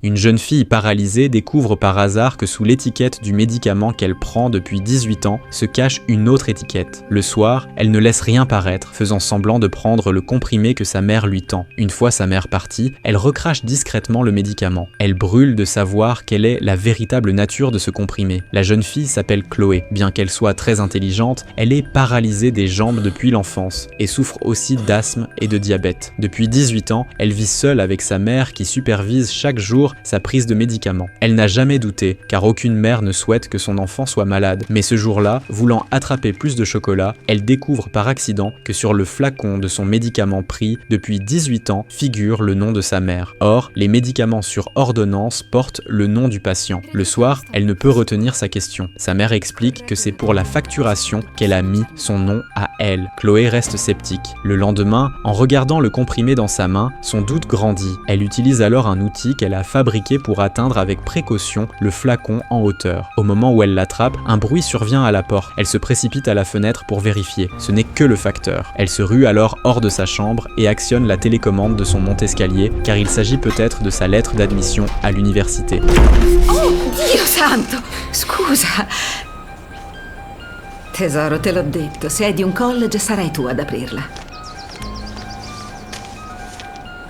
Une jeune fille paralysée découvre par hasard que sous l'étiquette du médicament qu'elle prend depuis 18 ans se cache une autre étiquette. Le soir, elle ne laisse rien paraître, faisant semblant de prendre le comprimé que sa mère lui tend. Une fois sa mère partie, elle recrache discrètement le médicament. Elle brûle de savoir quelle est la véritable nature de ce comprimé. La jeune fille s'appelle Chloé. Bien qu'elle soit très intelligente, elle est paralysée des jambes depuis l'enfance et souffre aussi d'asthme et de diabète. Depuis 18 ans, elle vit seule avec sa mère qui supervise chaque jour sa prise de médicaments. Elle n'a jamais douté, car aucune mère ne souhaite que son enfant soit malade. Mais ce jour-là, voulant attraper plus de chocolat, elle découvre par accident que sur le flacon de son médicament pris depuis 18 ans figure le nom de sa mère. Or, les médicaments sur ordonnance portent le nom du patient. Le soir, elle ne peut retenir sa question. Sa mère explique que c'est pour la facturation qu'elle a mis son nom à elle. Chloé reste sceptique. Le lendemain, en regardant le comprimé dans sa main, son doute grandit. Elle utilise alors un outil qu'elle a fabriqué pour atteindre avec précaution le flacon en hauteur. Au moment où elle l'attrape, un bruit survient à la porte. Elle se précipite à la fenêtre pour vérifier. Ce n'est que le facteur. Elle se rue alors hors de sa chambre et actionne la télécommande de son monte-escalier, car il s'agit peut-être de sa lettre d'admission à l'université. Oh, Dio santo! Scusa! Tesoro, te l'ho detto, se è di un college sarai tu ad aprirla.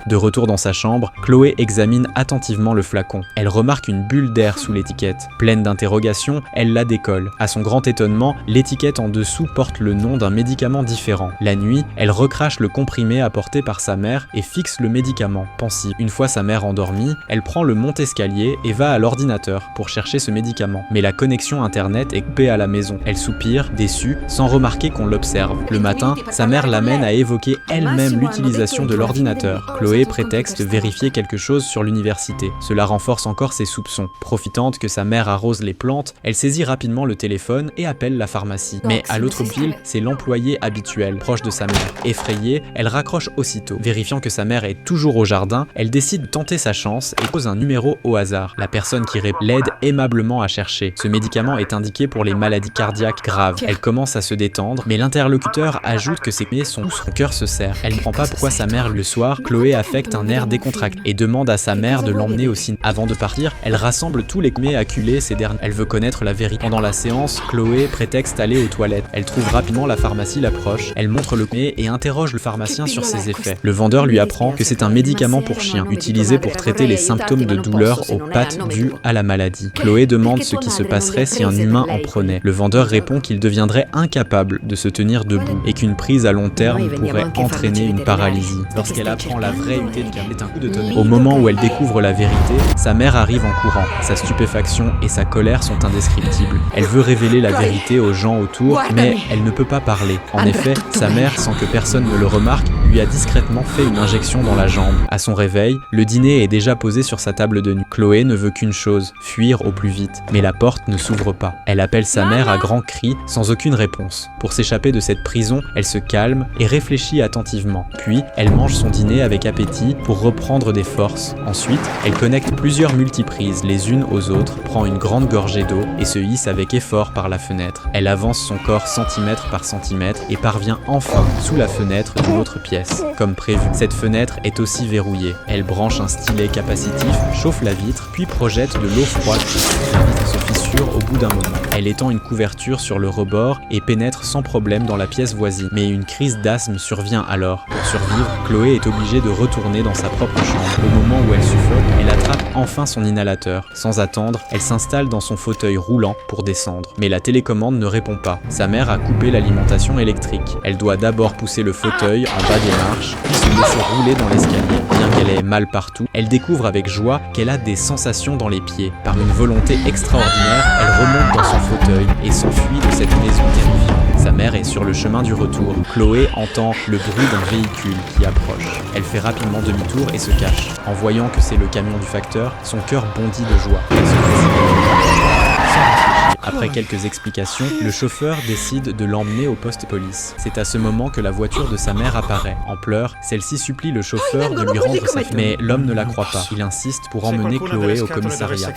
De retour dans sa chambre, Chloé examine attentivement le flacon. Elle remarque une bulle d'air sous l'étiquette. Pleine d'interrogations, elle la décolle. À son grand étonnement, l'étiquette en dessous porte le nom d'un médicament différent. La nuit, elle recrache le comprimé apporté par sa mère et fixe le médicament, pensive. Une fois sa mère endormie, elle prend le monte-escalier et va à l'ordinateur pour chercher ce médicament. Mais la connexion internet est coupée à la maison. Elle soupire, déçue, sans remarquer qu'on l'observe. Le matin, sa mère l'amène à évoquer elle-même l'utilisation de l'ordinateur. Chloé prétexte vérifier quelque chose sur l'université. Cela renforce encore ses soupçons. Profitant que sa mère arrose les plantes, elle saisit rapidement le téléphone et appelle la pharmacie. Mais à l'autre bout, c'est l'employé habituel, proche de sa mère. Effrayée, elle raccroche aussitôt. Vérifiant que sa mère est toujours au jardin, elle décide de tenter sa chance et pose un numéro au hasard. La personne qui répond l'aide aimablement à chercher. Ce médicament est indiqué pour les maladies cardiaques graves. Elle commence à se détendre, mais l'interlocuteur ajoute que ses pieds sont où son cœur se serre. Elle ne comprend pas pourquoi sa mère le soir, Chloé affecte un air décontracté et demande à sa mère de l'emmener au cinéma. Avant de partir, elle rassemble tous les commis acculés ces derniers. Elle veut connaître la vérité. Pendant la séance, Chloé prétexte aller aux toilettes. Elle trouve rapidement la pharmacie l'approche. Elle montre le commis et interroge le pharmacien sur ses effets. Le vendeur lui apprend que c'est un médicament pour chien, utilisé pour traiter les symptômes de douleur aux pattes dues à la maladie. Chloé demande ce qui se passerait si un humain en prenait. Le vendeur répond qu'il deviendrait incapable de se tenir debout et qu'une prise à long terme pourrait entraîner une paralysie. Lorsqu'elle apprend la vraie utilité est un coup de tonnerre. Au moment où elle découvre la vérité, sa mère arrive en courant. Sa stupéfaction et sa colère sont indescriptibles. Elle veut révéler la vérité aux gens autour, mais elle ne peut pas parler. En effet, sa mère, sans que personne ne le remarque, lui a discrètement fait une injection dans la jambe. À son réveil, le dîner est déjà posé sur sa table de nuit. Chloé ne veut qu'une chose, fuir au plus vite. Mais la porte ne s'ouvre pas. Elle appelle sa mère à grands cris, sans aucune réponse. Pour s'échapper de cette prison, elle se calme et réfléchit attentivement. Puis, elle mange son dîner avec appétit pour reprendre des forces. Ensuite, elle connecte plusieurs multiprises les unes aux autres, prend une grande gorgée d'eau et se hisse avec effort par la fenêtre. Elle avance son corps centimètre par centimètre et parvient enfin sous la fenêtre d'une autre pièce. Comme prévu, cette fenêtre est aussi verrouillée. Elle branche un stylet capacitif, chauffe la vitre, puis projette de l'eau froide. La vitre se fissure au bout d'un moment. Elle étend une couverture sur le rebord et pénètre sans problème dans la pièce voisine. Mais une crise d'asthme survient alors. Pour survivre, Chloé est obligée de retourner dans sa propre chambre. Au moment où elle suffoque, elle attrape enfin son inhalateur. Sans attendre, elle s'installe dans son fauteuil roulant pour descendre. Mais la télécommande ne répond pas. Sa mère a coupé l'alimentation électrique. Elle doit d'abord pousser le fauteuil en bas des marches, puis se laisser rouler dans l'escalier. Bien qu'elle ait mal partout, elle découvre avec joie qu'elle a des sensations dans les pieds. Par une volonté extraordinaire, elle remonte dans son fauteuil et s'enfuit de cette maison terrifiante. Sa mère est sur le chemin du retour. Chloé entend le bruit d'un véhicule qui approche. Elle fait rapidement demi-tour et se cache. En voyant que c'est le camion du facteur, son cœur bondit de joie. Elle se précipite. Sans réfléchir. Après quelques explications, le chauffeur décide de l'emmener au poste police. C'est à ce moment que la voiture de sa mère apparaît. En pleurs, celle-ci supplie le chauffeur de lui rendre sa fille. Mais l'homme ne la croit pas. Il insiste pour emmener Chloé au commissariat.